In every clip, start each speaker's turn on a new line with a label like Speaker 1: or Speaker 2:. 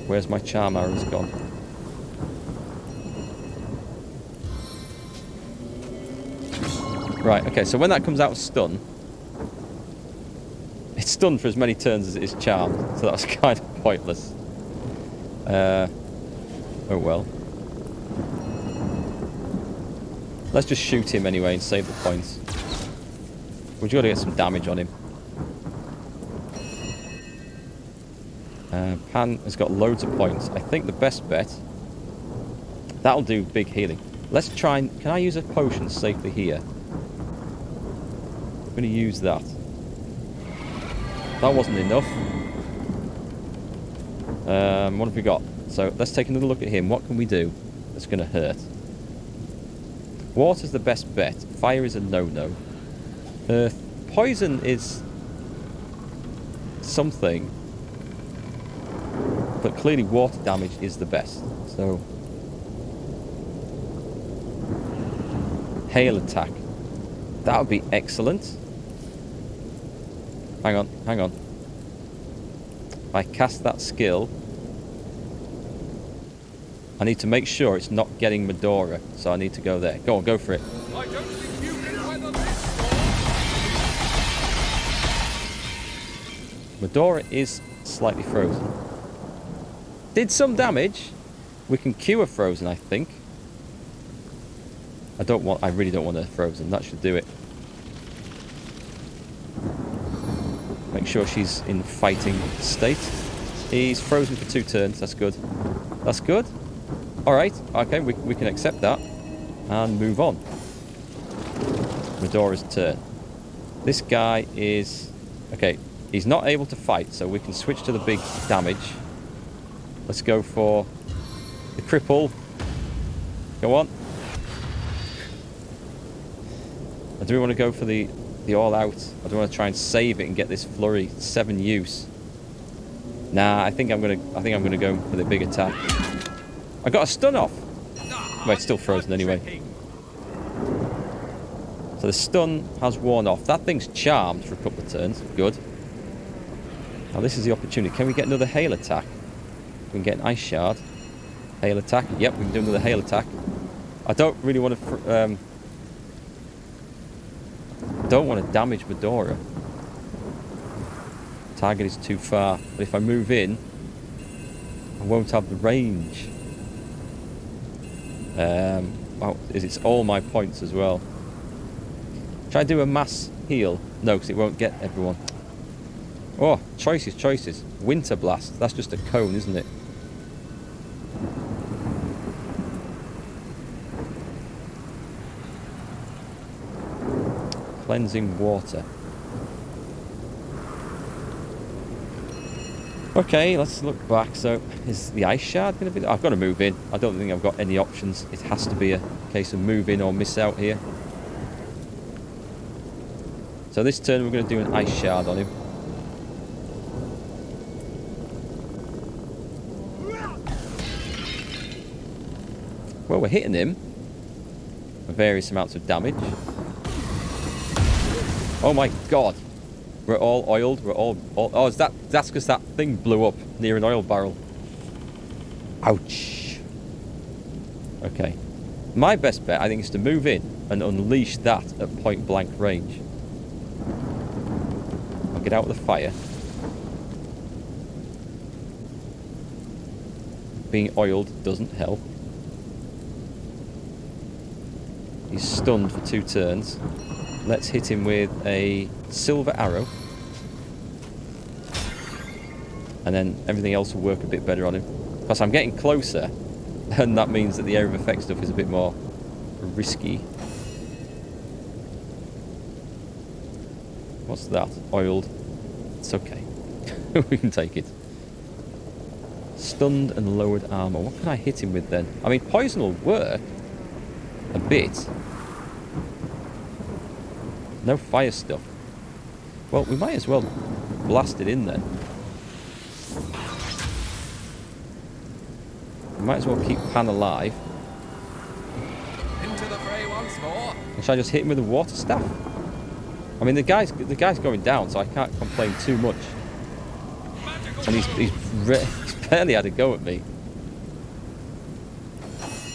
Speaker 1: Where's my charm arrows gone? Right, okay, so when that comes out of stun, it's stunned for as many turns as it is charmed, so that's kind of pointless. Oh well. Let's just shoot him anyway and save the points. We've got to get some damage on him. Pan has got loads of points. I think the best bet... That'll do big healing. Let's try and... Can I use a potion safely here? I'm going to use that. That wasn't enough. What have we got? So let's take another look at him. What can we do that's going to hurt? Water's the best bet. Fire is a no-no. Poison is something. But clearly water damage is the best. So... Hail attack. That would be excellent. Hang on, hang on. If I cast that skill, I need to make sure it's not getting Medora, so I need to go there. Go on, go for it.
Speaker 2: I don't think you can weather this storm.
Speaker 1: Medora is slightly frozen. Did some damage. We can cure frozen, I think. I really don't want her frozen. That should do it. Make sure she's in fighting state. He's frozen for 2 turns. That's good. That's good. Alright. Okay, we can accept that. And move on. Medora's turn. This guy is... Okay, he's not able to fight, so we can switch to the big damage. Let's go for the cripple. Go on. I do want to go for the all-out. I don't want to try and save it and get this flurry 7 use. Nah, I think I'm gonna go for the big attack. I got a stun off. Well, it's still frozen anyway. So the stun has worn off. That thing's charmed for a couple of turns. Good. Now this is the opportunity. Can we get another hail attack? We can get an ice shard. Hail attack. Yep, we can do another hail attack. I don't really want to... don't want to damage Medora. Target is too far. But if I move in, I won't have the range. Oh, it's all my points as well. Try to do a mass heal. No, because it won't get everyone. Oh, choices, choices. Winter Blast. That's just a cone, isn't it? Cleansing water. Okay, let's look back. So, is the ice shard going to be there? I've got to move in. I don't think I've got any options. It has to be a case of move in or miss out here. So this turn we're going to do an ice shard on him. Well, we're hitting him for various amounts of damage. Oh my god. We're all oiled. We're all oh, that's because that thing blew up near an oil barrel. Ouch. Okay. My best bet, I think, is to move in and unleash that at point blank range. I'll get out of the fire. Being oiled doesn't help. He's stunned for 2 turns. Let's hit him with a silver arrow. And then everything else will work a bit better on him. Because I'm getting closer, and that means that the area of effect stuff is a bit more risky. What's that? Oiled. It's okay. We can take it. Stunned and lowered armor. What can I hit him with then? I mean, poison will work a bit. No fire stuff. Well, we might as well blast it in then. We might as well keep Pan alive.
Speaker 2: Into the fray once more.
Speaker 1: And should I just hit him with a water staff? I mean, the guy's going down, so I can't complain too much.
Speaker 2: Magic
Speaker 1: And he's barely had a go at me.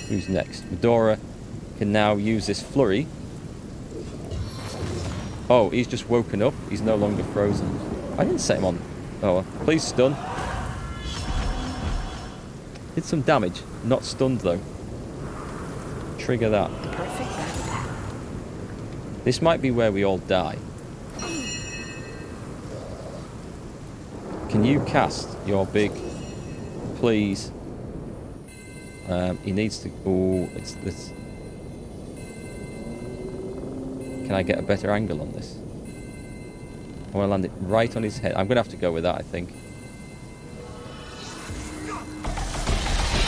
Speaker 1: Who's next? Medora can now use this flurry. Oh, he's just woken up. He's no longer frozen. I didn't set him on. Oh, well. Please stun. Did some damage. Not stunned, though. Trigger that. This might be where we all die. Can you cast your big... Please. He needs to... Oh, it's this... Can I get a better angle on this? I want to land it right on his head. I'm going to have to go with that, I think.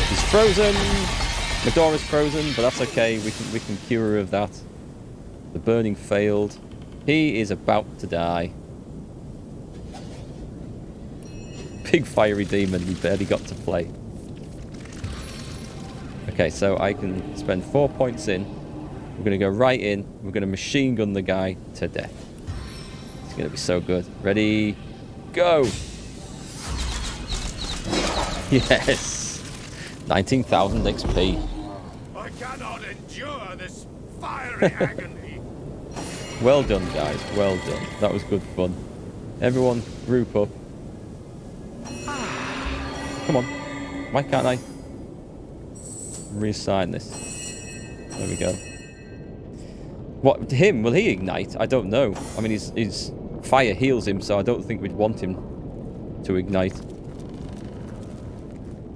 Speaker 1: He's frozen. Medora's frozen, but that's okay. We can cure her of that. The burning failed. He is about to die. Big fiery demon. He barely got to play. Okay, so I can spend 4 points in. We're going to go right in. We're going to machine gun the guy to death. It's going to be so good. Ready? Go! Yes! 19,000 XP.
Speaker 2: I cannot endure this fiery agony.
Speaker 1: Well done, guys. Well done. That was good fun. Everyone, group up. Come on. Why can't I reassign this? There we go. What, him? Will he ignite? I don't know. I mean, his fire heals him, so I don't think we'd want him to ignite.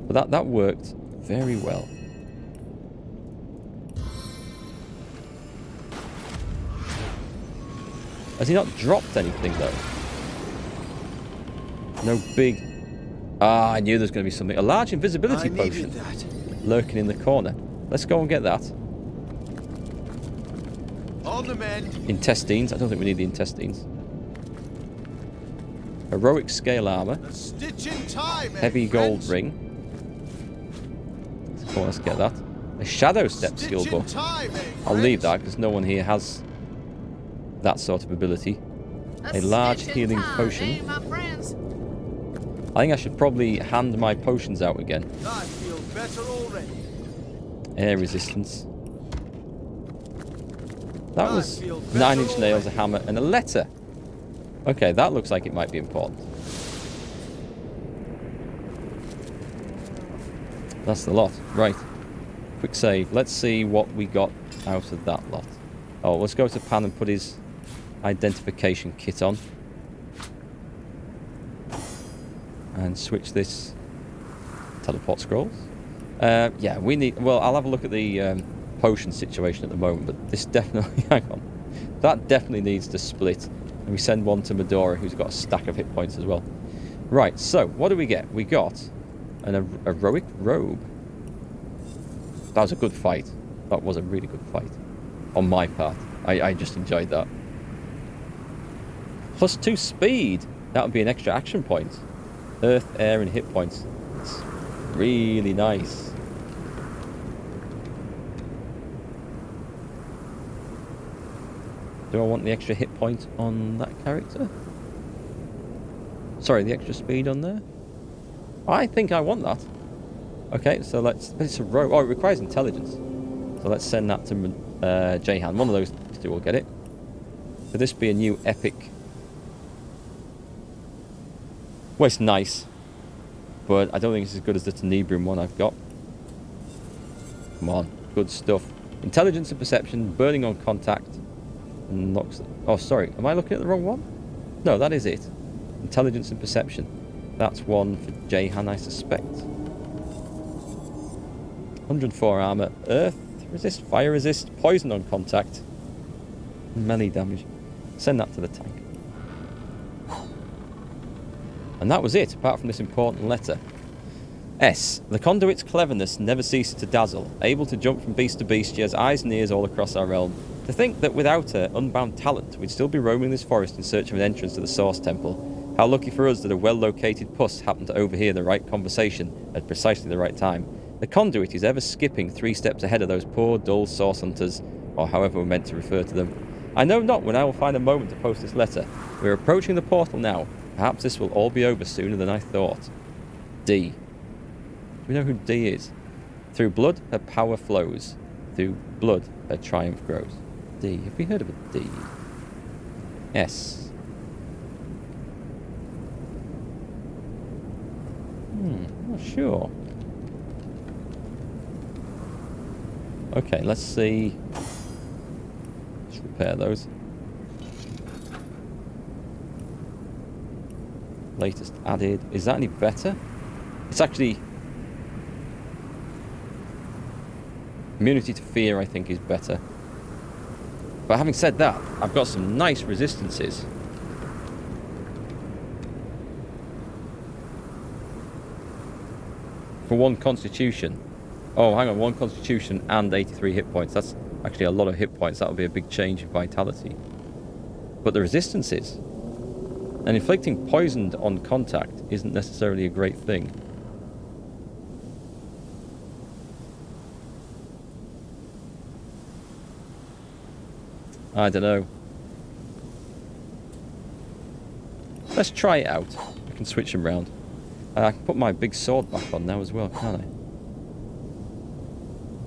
Speaker 1: But that worked very well. Has he not dropped anything, though? No big... Ah, I knew there was going to be something. A large invisibility potion lurking in the corner. Let's go and get that.
Speaker 2: On the mend.
Speaker 1: Intestines. I don't think we need the intestines. Heroic scale armor.
Speaker 2: A stitch in time,
Speaker 1: Heavy gold ring. Come on, let's get that. A shadow step skill book. I'll leave that because no one here has that sort of ability. A large healing potion. I think I should probably hand my potions out again.
Speaker 2: I feel better already.
Speaker 1: Air resistance. That was 9-inch nails, a hammer, and a letter. Okay, that looks like it might be important. That's the lot. Right. Quick save. Let's see what we got out of that lot. Oh, let's go to Pan and put his identification kit on. And switch this teleport scrolls. Yeah, we need... Well, I'll have a look at the potion situation at the moment, but this definitely... Hang on. That definitely needs to split. And we send one to Medora, who's got a stack of hit points as well. Right, so, what do we get? We got an heroic robe. That was a good fight. That was a really good fight. On my part. I just enjoyed that. +2 speed. That would be an extra action point. Earth, air, and hit points. It's really nice. Do I want the extra hit point on that character? Sorry, the extra speed on there? I think I want that. Okay, so let's... It's a rogue. Oh, it requires intelligence. So let's send that to Jahan. One of those two will get it. Could this be a new epic... Well, it's nice, but I don't think it's as good as the Tenebrium one I've got. Come on, good stuff. Intelligence and perception, burning on contact, and knocks... Oh, sorry, am I looking at the wrong one? No, that is it. Intelligence and perception. That's one for Jahan, I suspect. 104 armor, earth resist, fire resist, poison on contact, melee damage. Send that to the tank. And that was it, apart from this important letter. S. The conduit's cleverness never ceases to dazzle. Able to jump from beast to beast, she has eyes and ears all across our realm. To think that without her unbound talent, we'd still be roaming this forest in search of an entrance to the Source Temple. How lucky for us that a well-located puss happened to overhear the right conversation at precisely the right time. The conduit is ever skipping 3 steps ahead of those poor, dull Source hunters, or however we're meant to refer to them. I know not when I will find a moment to post this letter. We're approaching the portal now. Perhaps this will all be over sooner than I thought. D. Do we know who D is? Through blood, her power flows. Through blood, her triumph grows. D. Have we heard of a D? S. Not sure. Okay, let's see. Let's repair those. Latest added. Is that any better? It's actually... immunity to fear, I think, is better. But having said that, I've got some nice resistances. For 1 constitution. Oh, hang on. 1 constitution and 83 hit points. That's actually a lot of hit points. That would be a big change in vitality. But the resistances... and inflicting poison on contact isn't necessarily a great thing. I don't know. Let's try it out. I can switch them round. I can put my big sword back on now as well, can't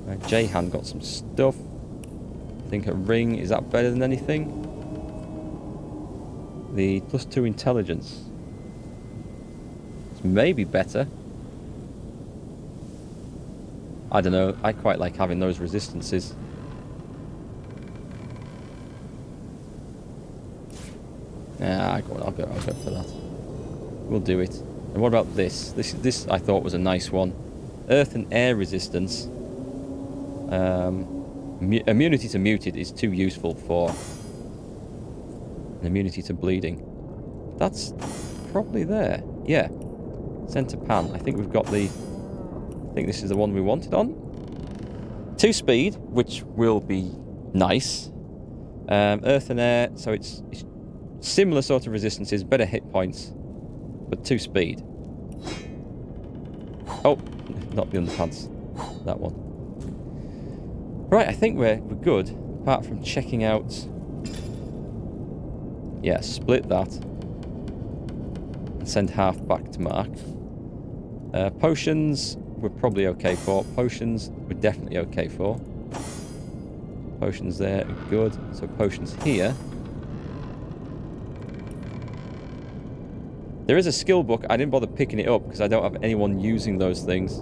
Speaker 1: I? J-Han got some stuff. I think a ring. Is that better than anything? The +2 intelligence. It's maybe better. I don't know. I quite like having those resistances. Yeah, I'll go for that. We'll do it. And what about this? This I thought was a nice one. Earth and air resistance. Immunity to muted is too useful for an immunity to bleeding. That's probably there. Yeah. Center pan. I think we've got the... I think this is the one we wanted on. 2 speed, which will be nice. Earth and air, so it's similar sort of resistances, better hit points, but 2 speed. Oh, not the underpants. That one. Right, I think we're good, apart from checking out... yeah, split that. And send half back to Mark. Potions, we're probably okay for. Potions, we're definitely okay for. Potions there, good. So potions here. There is a skill book. I didn't bother picking it up because I don't have anyone using those things.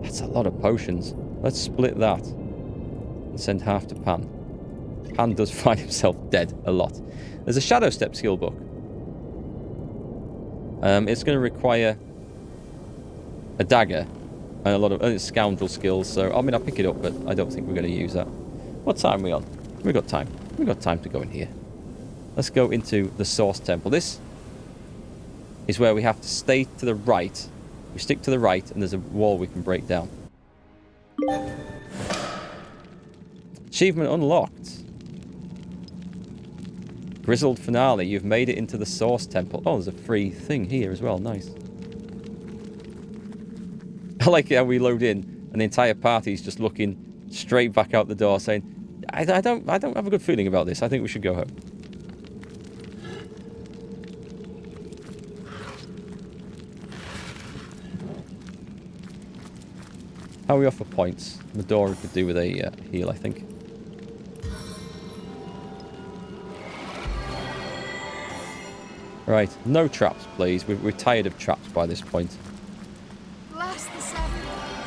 Speaker 1: That's a lot of potions. Let's split that. And send half to Pan. Pan does find himself dead a lot. There's a Shadow Step skill book. It's going to require a dagger and a lot of scoundrel skills. So, I mean, I'll pick it up, but I don't think we're going to use that. What time are we on? We've got time. We've got time to go in here. Let's go into the Source Temple. This is where we have to stay to the right. We stick to the right, and there's a wall we can break down. Achievement unlocked. Grizzled Finale. You've made it into the Source Temple. Oh, there's a free thing here as well. Nice. I like how we load in, and the entire party's just looking straight back out the door, saying, I don't have a good feeling about this. I think we should go home. How are we off for points? Medora could do with a heal, I think. Right, no traps, please. We're tired of traps by this point.
Speaker 3: Bless the seven.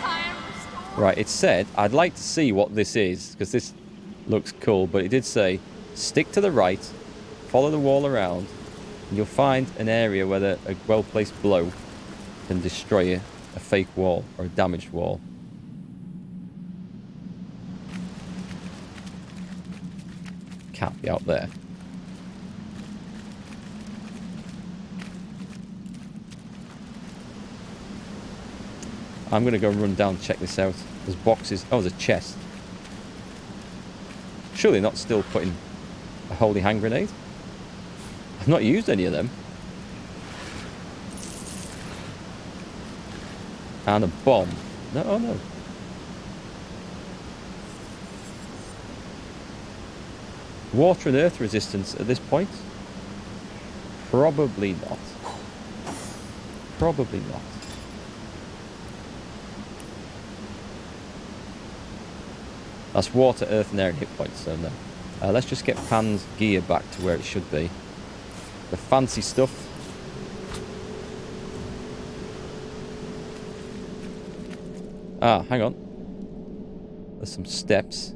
Speaker 3: I am restored.
Speaker 1: Right, it said, I'd like to see what this is, because this looks cool, but it did say, stick to the right, follow the wall around, and you'll find an area where a well-placed blow can destroy a fake wall or a damaged wall. Can't be out there. I'm going to go run down and check this out. There's boxes. Oh, there's a chest. Surely not still putting a holy hand grenade? I've not used any of them. And a bomb. No, oh no. Water and earth resistance at this point? Probably not. Probably not. That's water, earth, and air and hit points, so no. Let's just get Pan's gear back to where it should be. The fancy stuff. Ah, hang on. There's some steps.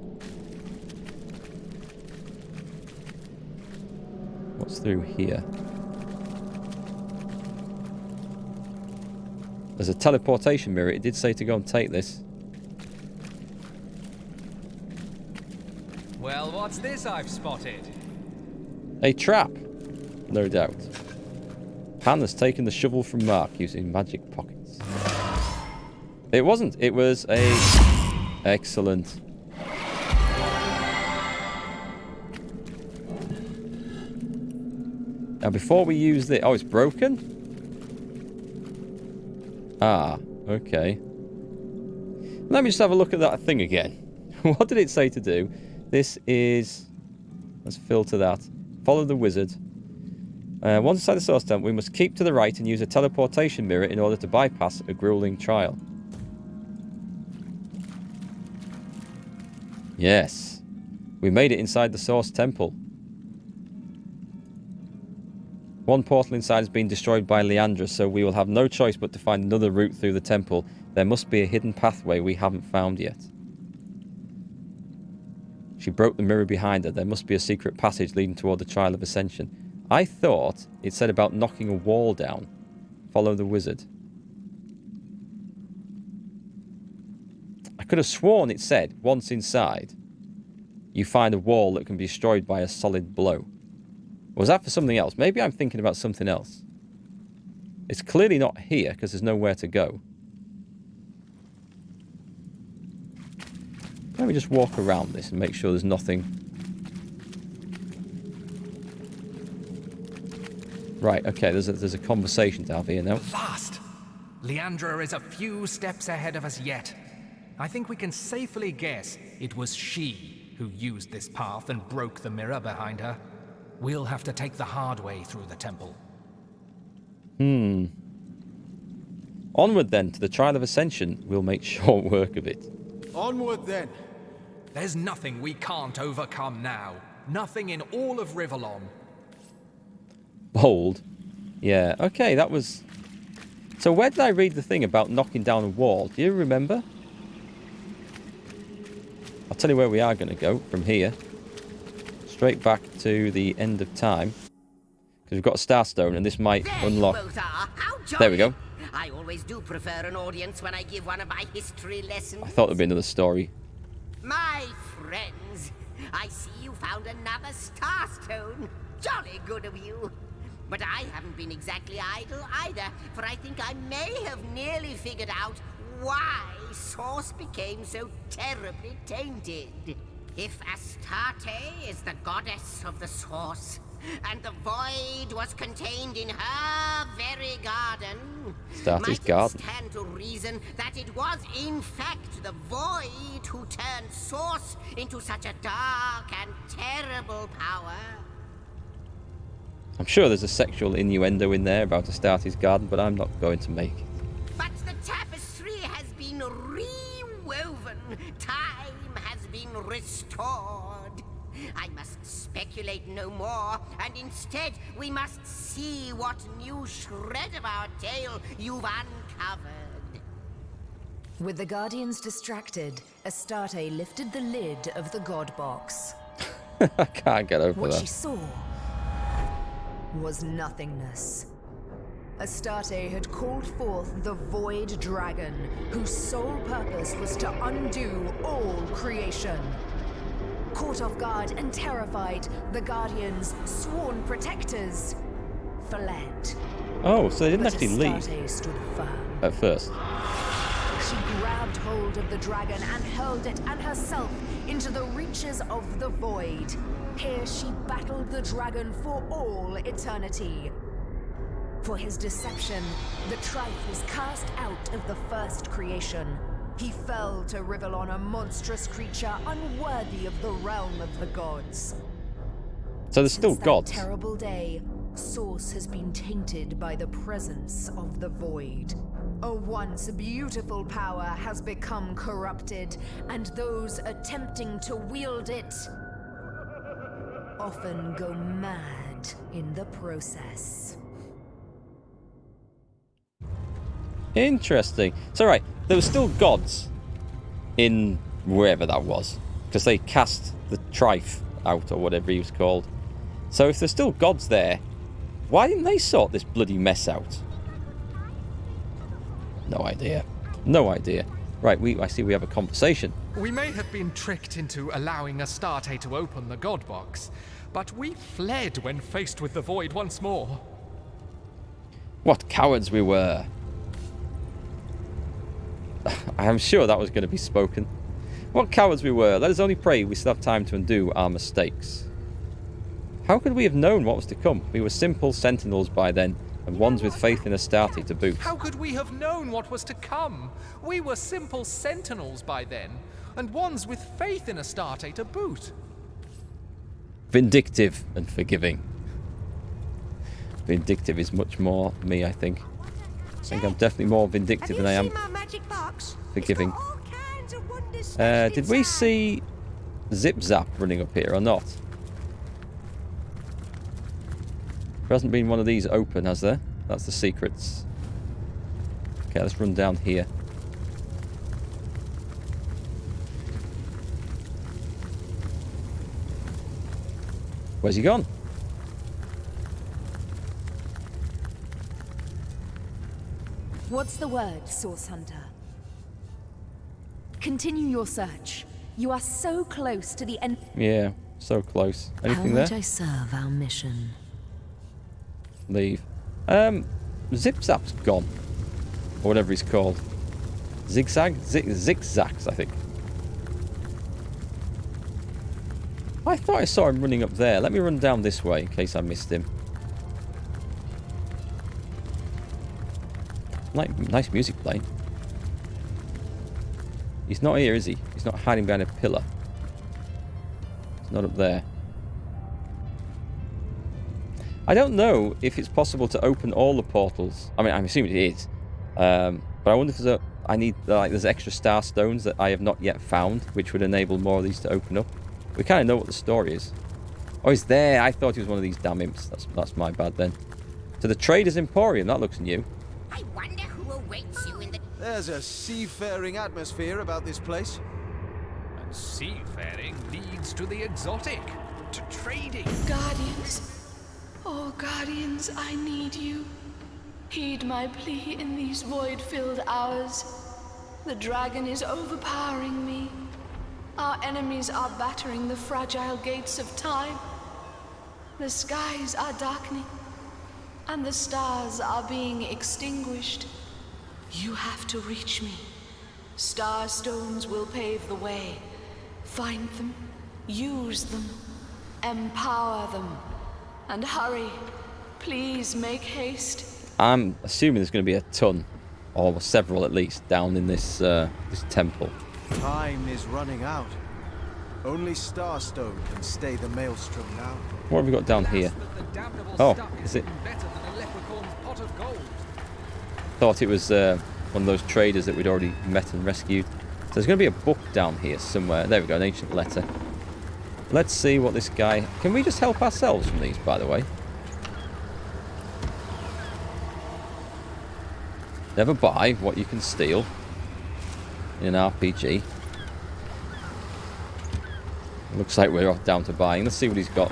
Speaker 1: What's through here? There's a teleportation mirror. It did say to go and take this.
Speaker 4: Well, what's this I've spotted?
Speaker 1: A trap, no doubt. Pan has taken the shovel from Mark using magic pockets. It wasn't. It was a... Excellent. Now, before we use the... Oh, it's broken? Ah, okay. Let me just have a look at that thing again. What did it say to do? This is... Let's filter that. Follow the wizard. Once inside the source temple, we must keep to the right and use a teleportation mirror in order to bypass a grueling trial. Yes. We made it inside the source temple. One portal inside has been destroyed by Leandra, so we will have no choice but to find another route through the temple. There must be a hidden pathway we haven't found yet. She broke the mirror behind her. There must be a secret passage leading toward the Trial of Ascension. I thought it said about knocking a wall down. Follow the wizard. I could have sworn it said, once inside, you find a wall that can be destroyed by a solid blow. Or was that for something else? Maybe I'm thinking about something else. It's clearly not here, because there's nowhere to go. Let me just walk around this and make sure there's nothing. Right, okay, there's a conversation to have here now.
Speaker 4: Last! Leandra is a few steps ahead of us yet. I think we can safely guess it was she who used this path and broke the mirror behind her. We'll have to take the hard way through the temple.
Speaker 1: Onward then, to the Trial of Ascension. We'll make short work of it.
Speaker 2: Onward then.
Speaker 4: There's nothing we can't overcome now. Nothing in all of Rivellon.
Speaker 1: Bold. Yeah, okay, that was... So where did I read the thing about knocking down a wall? Do you remember? I'll tell you where we are going to go from here. Straight back to the end of time. Because we've got a star stone and this might unlock... There we go.
Speaker 5: I always do prefer an audience when I give one of my history lessons.
Speaker 1: I thought there'd be another story.
Speaker 5: My friends, I see you found another star stone. Jolly good of you. But I haven't been exactly idle either, for I think I may have nearly figured out why Source became so terribly tainted. If Astarte is the goddess of the Source, and the void was contained in her very garden,
Speaker 1: Astarte's
Speaker 5: might
Speaker 1: garden.
Speaker 5: it stand to reason that it was in fact the void who turned Source into such a dark and terrible power?
Speaker 1: I'm sure there's a sexual innuendo in there about Astarte's garden, but I'm not going to make it.
Speaker 5: But the tapestry has been rewoven. Time has been restored. I must speculate no more, and instead we must see what new shred of our tale you've uncovered.
Speaker 6: With the Guardians distracted, Astarte lifted the lid of the God Box.
Speaker 1: I can't get over
Speaker 6: What
Speaker 1: that.
Speaker 6: she saw was nothingness. Astarte had called forth the Void Dragon, whose sole purpose was to undo all creation. Caught off guard and terrified, the Guardians, sworn protectors, fled.
Speaker 1: Oh, so they didn't
Speaker 6: But
Speaker 1: actually leave
Speaker 6: Astarte stood firm.
Speaker 1: at first.
Speaker 6: She grabbed hold of the dragon and hurled it and herself into the reaches of the void. Here she battled the dragon for all eternity. For his deception, the Trife was cast out of the first creation. He fell to Rivellon, a monstrous creature unworthy of the realm of the gods.
Speaker 1: So there's still
Speaker 6: Since that
Speaker 1: gods.
Speaker 6: terrible day, source has been tainted by the presence of the void. A once beautiful power has become corrupted, and those attempting to wield it often go mad in the process.
Speaker 1: Interesting. So right, there were still gods in wherever that was, because they cast the Trife out, or whatever he was called. So if there's still gods there, why didn't they sort this bloody mess out? No idea. No idea. Right, I see we have a conversation.
Speaker 4: We may have been tricked into allowing Astarte to open the God Box, but we fled when faced with the void once more.
Speaker 1: What cowards we were. I am sure that was going to be spoken. What cowards we were. Let us only pray we still have time to undo our mistakes. How could we have known what was to come? We were simple sentinels by then, and ones with faith in Astarte to boot.
Speaker 4: How could we have known what was to come? We were simple sentinels by then, and ones with faith in Astarte to boot.
Speaker 1: Vindictive and forgiving. Vindictive is much more me, I think. I think I'm definitely more vindictive than I am forgiving. Did we see Zip Zap running up here or not? There hasn't been one of these open, has there? That's the secrets. Okay, let's run down here. Where's he gone?
Speaker 6: What's the word, Source Hunter? Continue your search. You are so close to the end.
Speaker 1: Yeah, so close. Anything
Speaker 6: How
Speaker 1: there?
Speaker 6: might I serve our mission?
Speaker 1: Leave. Zip Zap's gone. Or whatever he's called. Zigzags, I think. I thought I saw him running up there. Let me run down this way in case I missed him. Nice music playing. He's not here, is he? He's not hiding behind a pillar. He's not up there. I don't know if it's possible to open all the portals. I mean, I'm assuming it is. But I wonder if there's extra star stones that I have not yet found, which would enable more of these to open up. We kind of know what the story is. Oh, he's there. I thought he was one of these damn imps. That's my bad then. To the Trader's Emporium. That looks new.
Speaker 5: I wonder who awaits you in the...
Speaker 7: There's a seafaring atmosphere about this place.
Speaker 4: And seafaring leads to the exotic, to trading.
Speaker 3: Guardians. Oh, Guardians, I need you. Heed my plea in these void-filled hours. The dragon is overpowering me. Our enemies are battering the fragile gates of time. The skies are darkening, and the stars are being extinguished. You have to reach me. Star stones will pave the way. Find them, use them, empower them, and hurry. Please make haste.
Speaker 1: I'm assuming there's going to be a ton, or several at least, down in this this temple.
Speaker 7: Time is running out. Only Starstone can stay the maelstrom now.
Speaker 1: What have we got down here? Oh, is it? Thought it was one of those traders that we'd already met and rescued. So there's going to be a book down here somewhere. There we go, an ancient letter. Let's see what this guy... Can we just help ourselves from these, by the way? Never buy what you can steal in an RPG. Looks like we're off down to buying. Let's see what he's got.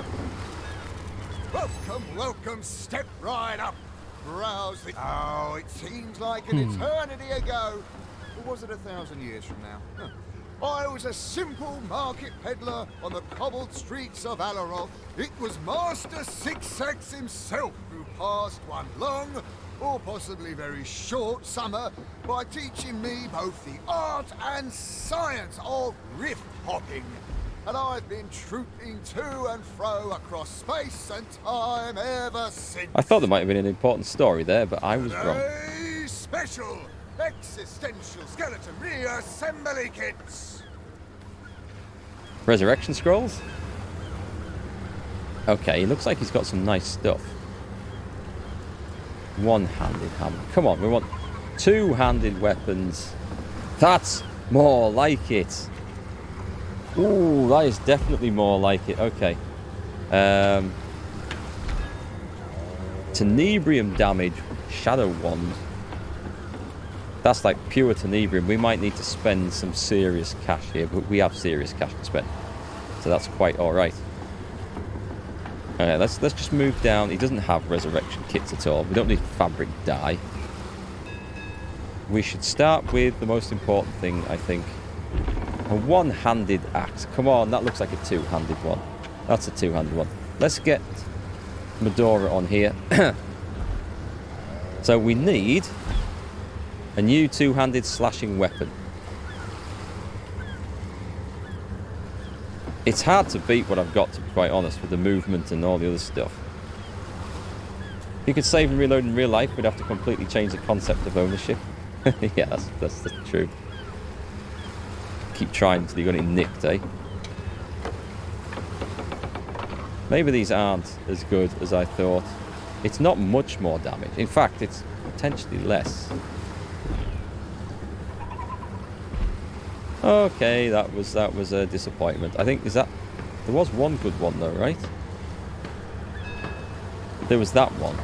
Speaker 2: Welcome, welcome, step right up. Browse the... Oh, it seems like an eternity ago. Or was it 1,000 years from now? Huh. I was a simple market peddler on the cobbled streets of Alaroth. It was Master Six-Sacks himself who passed one long, or possibly very short summer by teaching me both the art and science of rift hopping. And I've been trooping to and fro across space and time ever since.
Speaker 1: I thought there might have been an important story there, but I was wrong.
Speaker 2: A special existential skeleton reassembly kits.
Speaker 1: Resurrection Scrolls? Okay, he looks like he's got some nice stuff. One-handed hammer. Come on, we want two-handed weapons. That's more like it. Ooh, that is definitely more like it. Okay. Tenebrium damage. Shadow wand. That's like pure tenebrium. We might need to spend some serious cash here, but we have serious cash to spend. So that's quite alright. Alright, let's just move down. He doesn't have resurrection kits at all. We don't need fabric dye. We should start with the most important thing, I think. A one-handed axe. Come on, that looks like a two-handed one. That's a two-handed one. Let's get Medora on here. So we need a new two-handed slashing weapon. It's hard to beat what I've got, to be quite honest, with the movement and all the other stuff. If you could save and reload in real life, we'd have to completely change the concept of ownership. Yeah, that's true. Keep trying until you got it nicked, eh? Maybe these aren't as good as I thought. It's not much more damage. In fact, it's potentially less. Okay, that was a disappointment. I think there was one good one though, right? There was that one.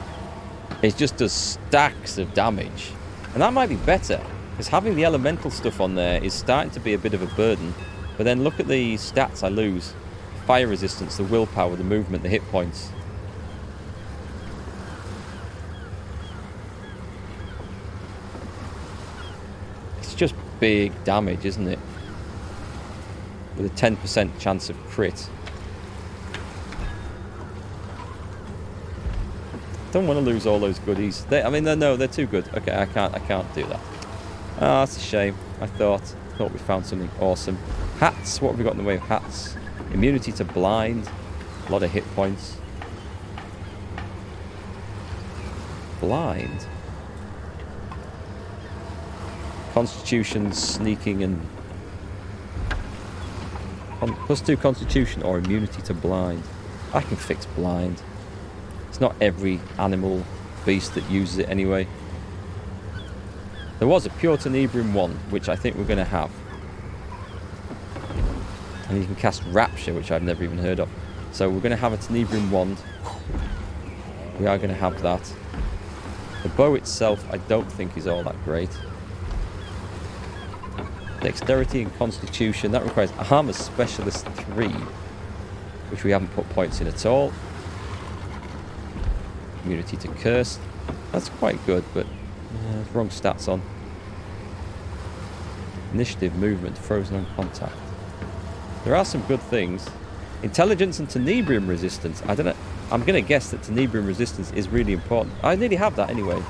Speaker 1: It just does stacks of damage. And that might be better, because having the elemental stuff on there is starting to be a bit of a burden. But then look at the stats I lose. Fire resistance, the willpower, the movement, the hit points. It's just big damage, isn't it? With a 10% chance of crit. Don't want to lose all those goodies. They're too good. Okay, I can't do that. Ah, that's a shame. I thought we found something awesome. Hats. What have we got in the way of hats? Immunity to blind. A lot of hit points. Blind. Constitution, sneaking, and +2 constitution or immunity to blind. I can fix blind. It's not every animal beast that uses it anyway. There was a pure tenebrium one, which I think we're going to have. And you can cast Rapture, which I've never even heard of. So we're going to have a tenebrium wand. We are going to have that. The bow itself, I don't think is all that great. Dexterity and Constitution, that requires Armor Specialist 3, which we haven't put points in at all. Immunity to Curse, that's quite good, but wrong stats on. Initiative, Movement, Frozen on Contact. There are some good things. Intelligence and Tenebrium Resistance, I don't know, I'm going to guess that Tenebrium Resistance is really important. I nearly have that anyway,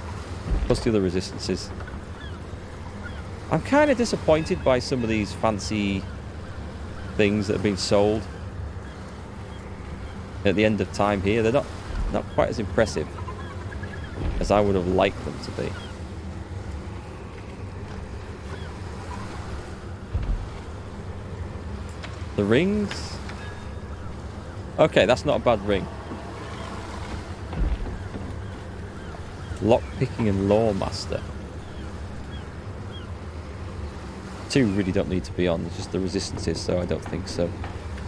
Speaker 1: plus the other resistances. I'm kind of disappointed by some of these fancy things that have been sold at the end of time here. They're not quite as impressive as I would have liked them to be. The rings? Okay, that's not a bad ring. Lockpicking and Lawmaster. Two really don't need to be on, it's just the resistances, so I don't think so.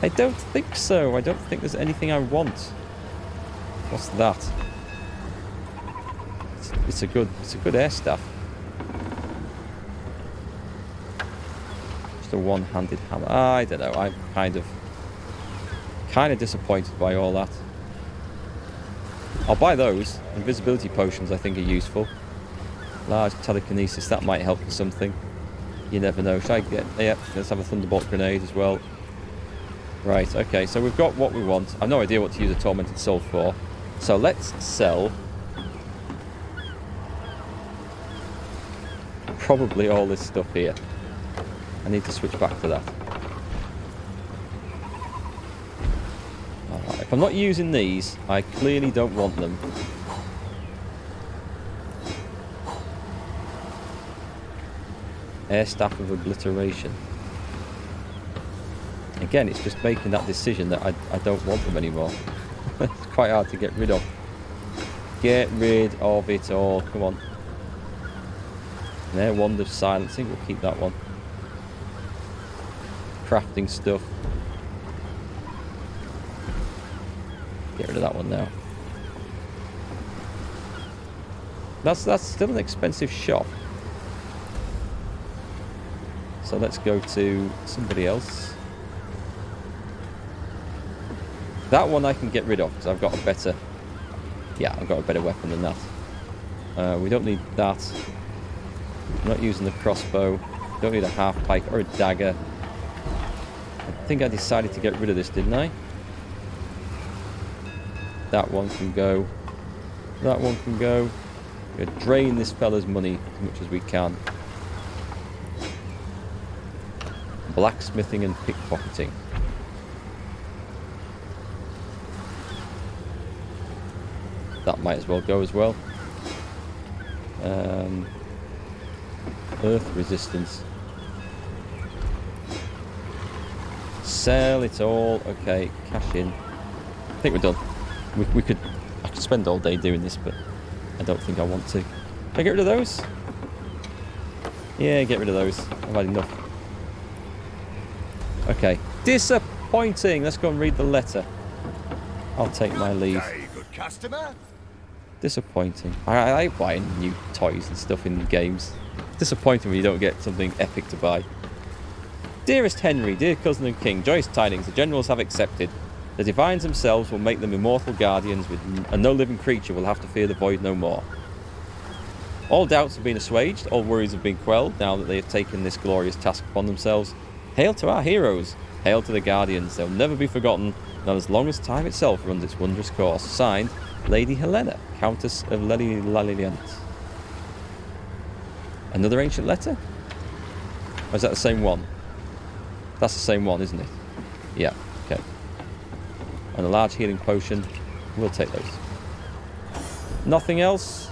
Speaker 1: I don't think so. I don't think there's anything I want. What's that? It's a good air staff. Just a one-handed hammer. I don't know. I'm kind of disappointed by all that. I'll buy those. Invisibility potions I think are useful. Large telekinesis, that might help with something. You never know. Should I get... Yep, let's have a Thunderbolt Grenade as well. Right, okay, so we've got what we want. I've no idea what to use a Tormented Soul for. So let's sell... probably all this stuff here. I need to switch back to that. Alright, if I'm not using these, I clearly don't want them. Air Staff of Obliteration. Again, it's just making that decision that I don't want them anymore. It's quite hard to get rid of. Get rid of it all. Come on. There, wand of silencing. We'll keep that one. Crafting stuff. Get rid of that one now. That's still an expensive shop. So let's go to somebody else. That one I can get rid of because I've got a better... Yeah, I've got a better weapon than that. We don't need that. I'm not using the crossbow. Don't need a half pike or a dagger. I think I decided to get rid of this, didn't I? That one can go. That one can go. We're going to drain this fella's money as much as we can. Blacksmithing and pickpocketing. That might as well go as well. Earth resistance. Sell it all. Okay, cash in. I think we're done. I could spend all day doing this, but I don't think I want to. Can I get rid of those? Yeah, get rid of those. I've had enough. Okay. Disappointing. Let's go and read the letter. I'll take my leave.
Speaker 2: Hey, good customer.
Speaker 1: Disappointing. I like buying new toys and stuff in games. Disappointing when you don't get something epic to buy. Dearest Henry, dear cousin and king, joyous tidings, the generals have accepted. The divines themselves will make them immortal guardians, and no living creature will have to fear the void no more. All doubts have been assuaged, all worries have been quelled, now that they have taken this glorious task upon themselves. Hail to our heroes! Hail to the guardians! They'll never be forgotten, not as long as time itself runs its wondrous course. Signed, Lady Helena, Countess of Lilliant. Another ancient letter? Or is that the same one? That's the same one, isn't it? Yeah, okay. And a large healing potion. We'll take those. Nothing else?